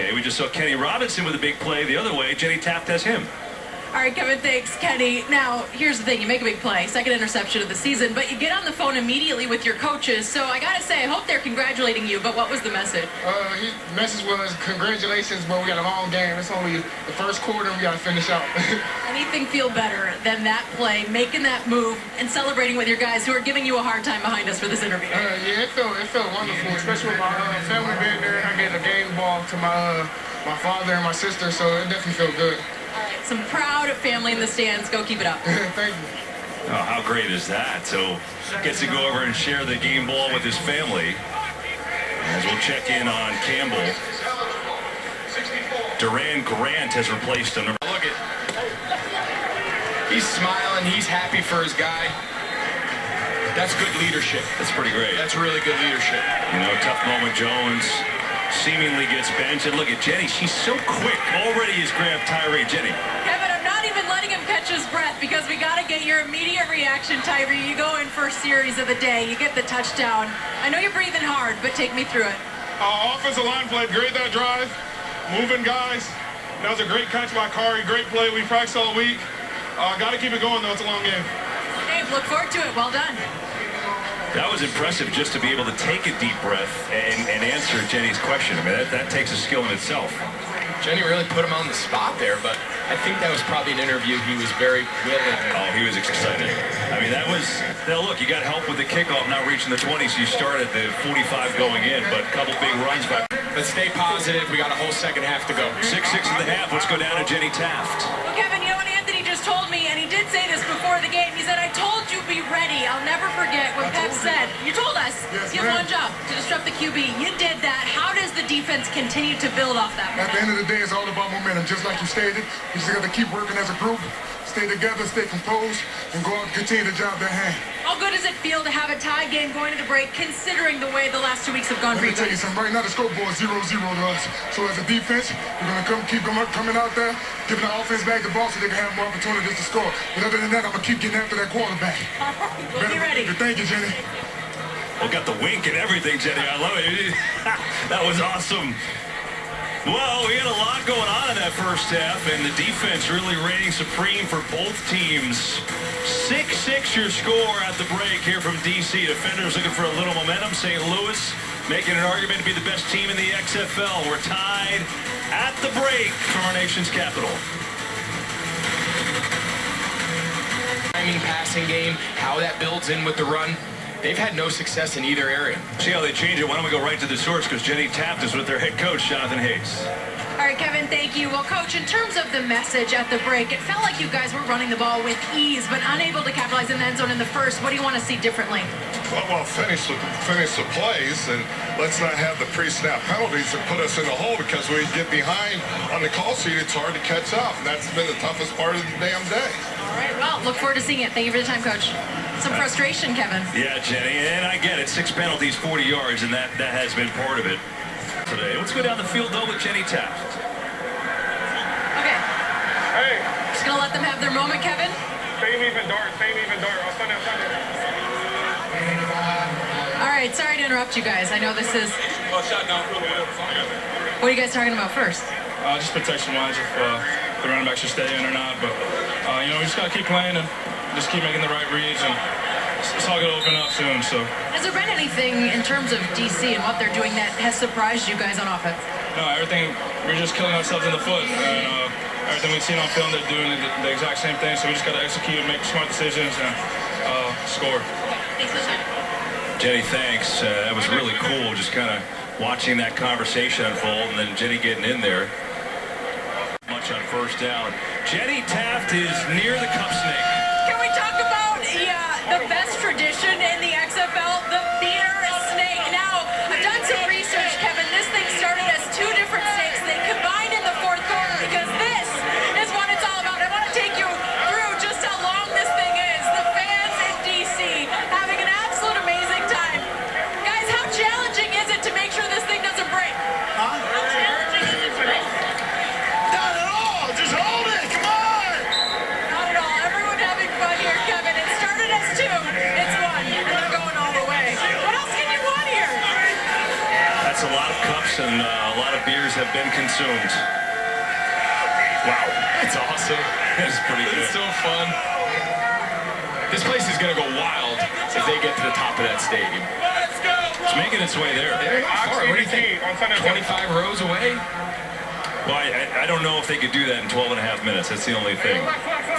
Okay, we just saw Kenny Robinson with a big play the other way. Jenny Taft has him. All right, Kevin, thanks, Kenny. Now, here's the thing. You make a big play, second interception of the season, but you get on the phone immediately with your coaches. So I got to say, I hope they're congratulating you, but what was the message? His message was, congratulations, but we got a long game. It's only the first quarter, we got to finish out. Anything feel better than that play, making that move, and celebrating with your guys who are giving you a hard time behind us for this interview? Yeah, it felt wonderful, especially with my family being there. I gave a game ball to my father and my sister, so it definitely felt good. All right, some proud family in the stands. Go keep it up. Thank you. Oh, how great is that? So gets to go over and share the game ball with his family. As we'll check in on Campbell. Duran Grant has replaced him. Look at, he's smiling. He's happy for his guy. That's good leadership. That's pretty great. That's really good leadership. You know, tough moment. Jones seemingly gets benched. And look at Jenny. She's so quick. Already has grabbed Tyree. Jenny. Kevin, I'm not even letting him catch his breath because we got to get your immediate reaction, Tyree. You go in first series of the day. You get the touchdown. I know you're breathing hard, but take me through it. Offensive line played great that drive. Moving guys. That was a great catch by Kari. Great play. We practiced all week. Got to keep it going, though. It's a long game. Dave, look forward to it. Well done. That was impressive just to be able to take a deep breath and answer Jenny's question. I mean, that takes a skill in itself. Jenny really put him on the spot there, but I think that was probably an interview he was very willing. Oh, he was excited. I mean, that was, now look, you got help with the kickoff not reaching the 20, so you started the 45 going in, but a couple big runs by. But stay positive. We got a whole second half to go. 6-6 in the half. Let's go down to Jenny Taft. Well, Kevin, you know what Anthony just told me, and he did say this before the game. He said, I told you be ready. I'll never forget what Pep said. You told us you have one job, to disrupt the QB. You did that. How does the defense continue to build off that momentum? At the end of the day, it's all about momentum, just like you stated. You just got to keep working as a group, stay together, stay composed, and go out and continue the job at hand. How good does it feel to have a tie game going to the break, considering the way the last 2 weeks have gone for you? Let me tell you something. Right now, the scoreboard is 0-0 to us. So as a defense, we're going to keep coming out there, giving the offense back the ball so they can have more opportunities to score. But other than that, I'm going to keep getting after that quarterback. We'll be ready. Thank you, Jenny. Well, got the wink and everything, Jenny. I love it. That was awesome. Well, we had a lot going on in that first half, and the defense really reigning supreme for both teams. 6-6 your score at the break here from D.C. Defenders looking for a little momentum. St. Louis making an argument to be the best team in the XFL. We're tied at the break from our nation's capital. Timing, passing game, how that builds in with the run. They've had no success in either area. See how they change it. Why don't we go right to the source, because Jenny Taft is with their head coach, Jonathan Hayes. All right, Kevin, thank you. Well, Coach, in terms of the message at the break, it felt like you guys were running the ball with ease, but unable to capitalize in the end zone in the first. What do you want to see differently? Well, finish the plays, and let's not have the pre-snap penalties that put us in the hole, because we get behind on the call sheet. It's hard to catch up, and that's been the toughest part of the damn day. All right, well, look forward to seeing it. Thank you for the time, Coach. Some frustration, Kevin. Yeah, Jenny, and I get it. 6 penalties, 40 yards, and that has been part of it today. Let's go down the field, though, with Jenny Taft. Okay. Hey, Just going to let them have their moment, Kevin. same even dart. I'll send it. All right, sorry to interrupt you guys. I know this is... What are you guys talking about first? Just protection-wise, if the running back should stay in or not. But, you know, we just got to keep playing and just keep making the right reads, and it's all going to open up soon. So. Has there been anything in terms of DC and what they're doing that has surprised you guys on offense? No, everything, we're just killing ourselves in the foot. And everything we've seen on film, they're doing the exact same thing. So we just got to execute, make smart decisions, and score. Thanks for the time. Jenny, thanks. That was really cool, just kind of watching that conversation unfold, and then Jenny getting in there. Much on first down. Jenny Taft is near the cup snake. Can we talk about the best tradition in the XFL, the beer snake? Now, I've done some research, Kevin. This thing started as 2 different snakes. They combined in the 4th quarter because this is what it's all about. I want to take you through just how long this thing is. The fans in D.C. having an absolute amazing time. Guys, how challenging is it to make sure this thing doesn't break? Huh? How challenging is it to break? Not at all. Just hold it. Come on. Not at all. Everyone having fun here, Kevin. It started as 2. It's 1. And they're going all the way. What else can you want here? That's a lot of cups and a lot of of beers have been consumed. Wow, that's awesome. That's pretty good. It's so fun. This place is going to go wild if they get to the top of that stadium. It's making its way there. What do you think? 25 rows away? Well, I don't know if they could do that in 12 and a half minutes. That's the only thing.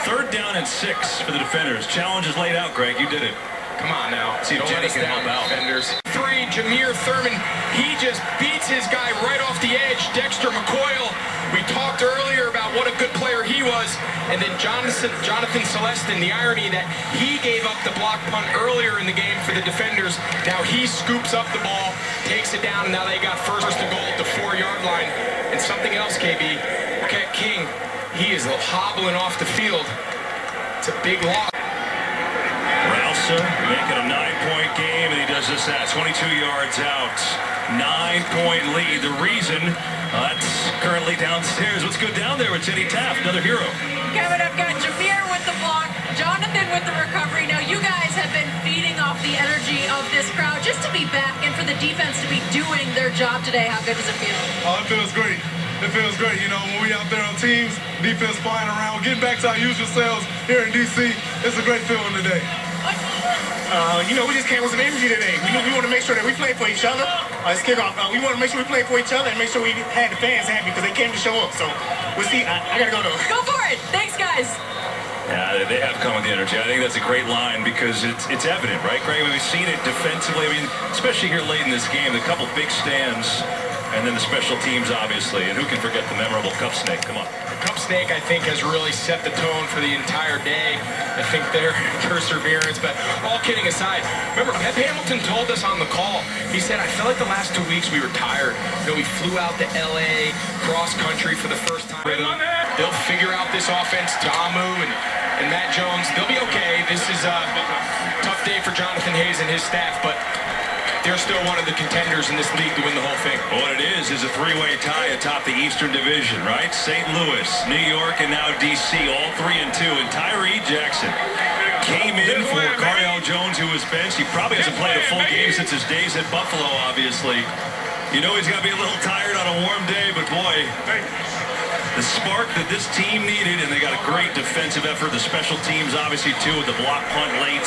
3rd down and 6 for the defenders. Challenge is laid out, Greg. You did it. Come on now. See if Don't Jenny let us can down, help out. defenders. 3, Jameer Thurman. He just beats his guy right off the edge. Dexter McCoyle. We talked earlier about what a good player he was. And then Jonathan Celestin, the irony that he gave up the block punt earlier in the game for the defenders. Now he scoops up the ball, takes it down, and now they got first and goal at the 4-yard line. And something else, KB, Cat King, he is hobbling off the field. It's a big loss. Ralsa making a 9-point game, and he does just that. 22 yards out. 9-point lead. The reason that's currently downstairs. What's good down there with Jenny Taft, another hero. Kevin, I've got Jameer with the block, Jonathan with the recovery. Now, you guys have been feeding off the energy of this crowd just to be back and for the defense to be doing their job today. How good does it feel? Oh, it feels great. It feels great. You know, when we out there on teams, defense flying around, getting back to our usual selves here in D.C., it's a great feeling today. You know, we just came with some energy today. We want to make sure that we play for each other. It's kickoff. We want to make sure we play for each other and make sure we had the fans happy because they came to show up. So we'll see. I got to go though. Go for it. Thanks, guys. Yeah, they have come with the energy. I think that's a great line because it's evident, right, Greg? We've seen it defensively. I mean, especially here late in this game, the couple big stands, and then the special teams, obviously. And who can forget the memorable cup snake? Come on. Cup snake, I think, has really set the tone for the entire day. I think their perseverance, but all kidding aside, remember, Pep Hamilton told us on the call, he said, I feel like the last 2 weeks we were tired. You know, we flew out to LA, cross country for the first time. They'll figure out this offense, Tamu and Matt Jones. They'll be okay. This is a tough day for Jonathan Hayes and his staff, but they're still one of the contenders in this league to win the whole thing. What it is a three-way tie atop the Eastern Division, right? St. Louis, New York, and now D.C., all 3-2. And Tyree Jackson came in for Cardale Jones, who was benched. He probably hasn't played a full game since his days at Buffalo, obviously. You know he's got to be a little tired on a warm day, but boy, the spark that this team needed, and they got a great defensive effort. The special teams, obviously, too, with the block punt late.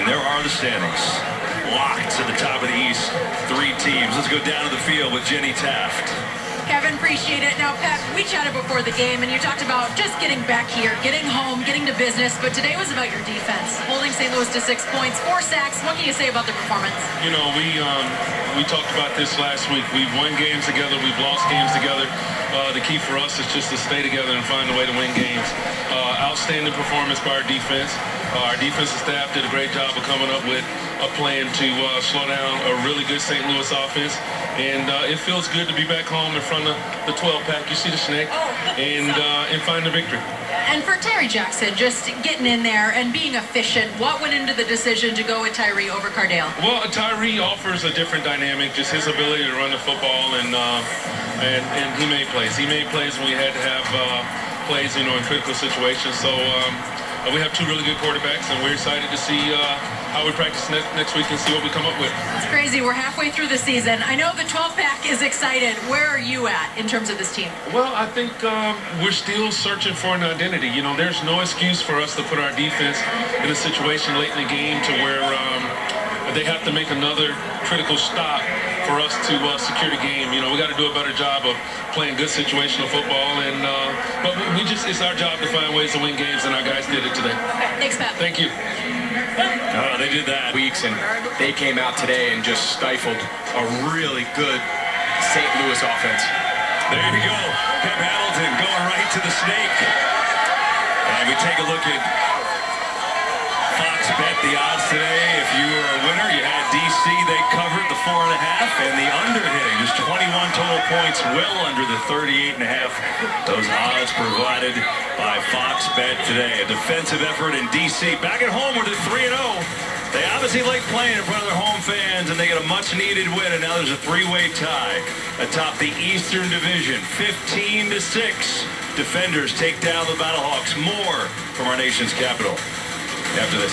And there are the standings. Locked to the top of the East. 3 teams. Let's go down to the field with Jenny Taft. Kevin, appreciate it. Now, Pep, we chatted before the game, and you talked about just getting back here, getting home, getting to business, but today was about your defense. Holding St. Louis to 6 points, 4 sacks. What can you say about the performance? You know, we talked about this last week. We've won games together. We've lost games together. The key for us is just to stay together and find a way to win games. Outstanding performance by our defense. Our defensive staff did a great job of coming up with a plan to slow down a really good St. Louis offense. And it feels good to be back home in front of the 12-pack. You see the snake, and find the victory. And for Tyree Jackson, just getting in there and being efficient, what went into the decision to go with Tyree over Cardale? Well, Tyree offers a different dynamic, just his ability to run the football, and he made plays. He made plays when we had to have plays, you know, in critical situations. So we have 2 really good quarterbacks, and we're excited to see how we practice next week and see what we come up with. It's crazy. We're halfway through the season. I know the 12-pack is excited. Where are you at in terms of this team? Well, I think we're still searching for an identity. You know, there's no excuse for us to put our defense in a situation late in the game to where they have to make another critical stop for us to secure the game. You know, we got to do a better job of playing good situational football, and but it's our job to find ways to win games, and our guys did it today. Thanks, Pat. Thank you. They did that. Weeks, and they came out today and just stifled a really good St. Louis offense. There you go. Pep Hamilton going right to the snake. And we take a look at Fox Bet, the odds today. If you were a winner, you had DC. They covered the 4.5, and the under hitting just 21 total points, well under the 38.5. Those odds provided by Fox Bet today. A defensive effort in DC. Back at home with a 3-0. They obviously like playing in front of their home fans, and they get a much-needed win, and now there's a 3-way tie atop the Eastern Division, 15-6. Defenders take down the Battlehawks. More from our nation's capital after this.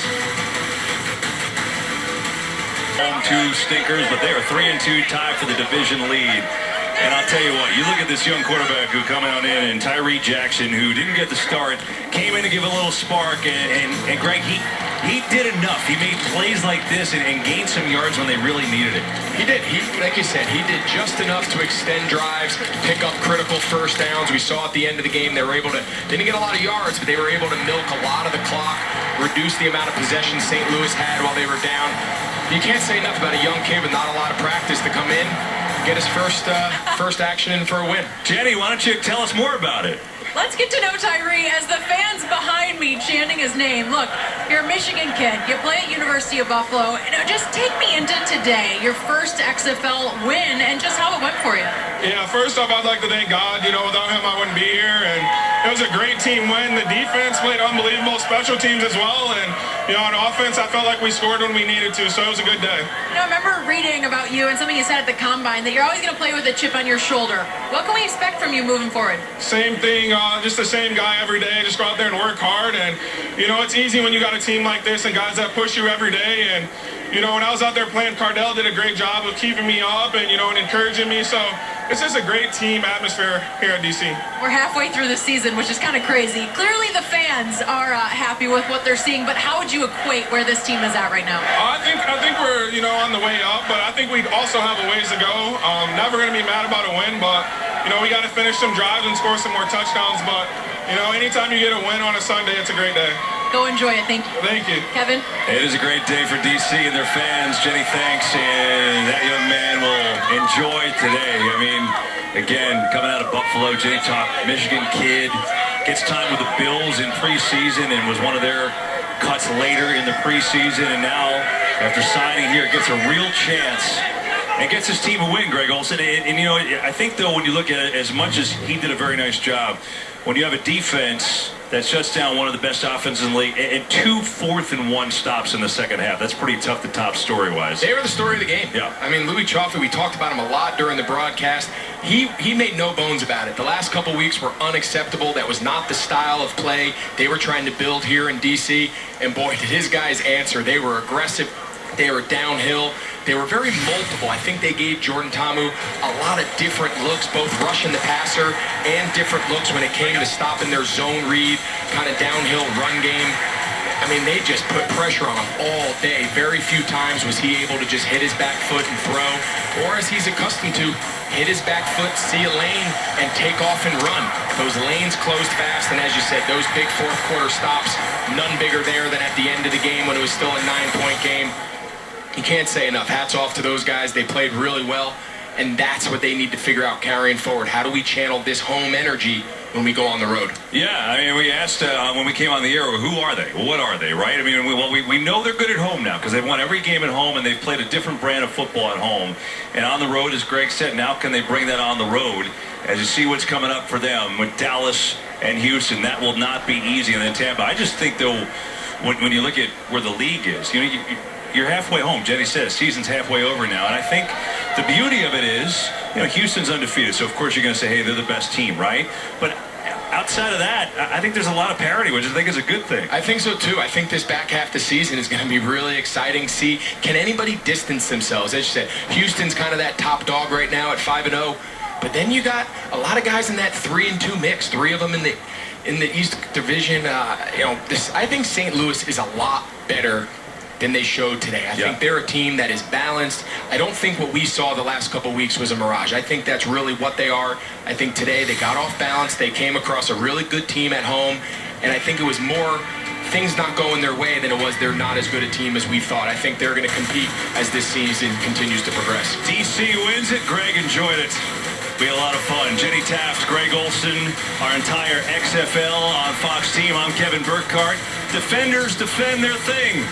Home 2 stinkers, but they are 3-2 tie for the division lead. And I'll tell you what, you look at this young quarterback who come out in, and Tyree Jackson, who didn't get the start, came in to give a little spark, and Greg, he did enough. He made plays like this and gained some yards when they really needed it. He did. Like you said, he did just enough to extend drives, pick up critical first downs. We saw at the end of the game they were able to, didn't get a lot of yards, but they were able to milk a lot of the clock, reduce the amount of possession St. Louis had while they were down. You can't say enough about a young kid with not a lot of practice to come in, get his first action in for a win. Jenny, why don't you tell us more about it? Let's get to know Tyree as the fans behind me chanting his name. Look, you're a Michigan kid. You play at University of Buffalo. Just take me into today, your first XFL win, and just how it went for you. Yeah, first off, I'd like to thank God. Without him, I wouldn't be here. And it was a great team win. The defense played unbelievable, special teams as well. And, on offense, I felt like we scored when we needed to, so it was a good day. I remember reading about you and something you said at the Combine, that you're always going to play with a chip on your shoulder. What can we expect from you moving forward? Same thing, just the same guy every day. Just go out there and work hard. And, it's easy when you got a team like this and guys that push you every day. And, when I was out there playing, Cardell did a great job of keeping me up and, and encouraging me. So it's just a great team atmosphere here at DC. We're halfway through the season, which is kind of crazy. Clearly the fans are happy with what they're seeing, but how would you equate where this team is at right now? I think we're, on the way up, but I think we also have a ways to go. Never going to be mad about a win, but, we got to finish some drives and score some more touchdowns. But, anytime you get a win on a Sunday, it's a great day. Go enjoy it. Thank you. Thank you. Kevin? It is a great day for DC and their fans. Jenny, thanks, and that young man will enjoy today. Again, coming out of Buffalo, Jenny talked, Michigan kid, gets time with the Bills in preseason and was one of their cuts later in the preseason, and now, after signing here, gets a real chance and gets his team a win, Greg Olsen. And I think, though, when you look at it, as much as he did a very nice job, when you have a defense that shuts down one of the best offenses in the league, and 2 4th-and-1 stops in the second half. That's pretty tough to top story-wise. They were the story of the game. Yeah. Louis Chaffee, we talked about him a lot during the broadcast. He made no bones about it. The last couple weeks were unacceptable. That was not the style of play they were trying to build here in D.C. And boy, did his guys answer. They were aggressive. They were downhill. They were very multiple. I think they gave Jordan Ta'amu a lot of different looks, both rushing the passer and different looks when it came to stopping their zone read, kind of downhill run game. They just put pressure on him all day. Very few times was he able to just hit his back foot and throw, or as he's accustomed to, hit his back foot, see a lane, and take off and run. Those lanes closed fast, and as you said, those big fourth quarter stops, none bigger there than at the end of the game when it was still a 9-point game. You can't say enough. Hats off to those guys. They played really well, and that's what they need to figure out carrying forward. How do we channel this home energy when we go on the road? Yeah, we asked when we came on the air, who are they? Well, what are they, right? We know they're good at home now because they've won every game at home and they've played a different brand of football at home. And on the road, as Greg said, now can they bring that on the road as you see what's coming up for them with Dallas and Houston? That will not be easy. And then Tampa, I just think, though, when you look at where the league is, you're halfway home. Jenny says season's halfway over now. And I think the beauty of it is, Houston's undefeated. So, of course, you're going to say, hey, they're the best team, right? But outside of that, I think there's a lot of parity, which I think is a good thing. I think so, too. I think this back half of the season is going to be really exciting. See, can anybody distance themselves? As you said, Houston's kind of that top dog right now at 5-0. But then you got a lot of guys in that 3-2 mix, 3 of them in the East Division. I think St. Louis is a lot better than they showed today. I think they're a team that is balanced. I don't think what we saw the last couple weeks was a mirage. I think that's really what they are. I think today they got off balance. They came across a really good team at home, and I think it was more things not going their way than it was they're not as good a team as we thought. I think they're going to compete as this season continues to progress. DC wins it. Greg enjoyed it. We had a lot of fun. Jenny Taft, Greg Olsen, our entire XFL on Fox team. I'm Kevin Burkhardt. Defenders defend their thing.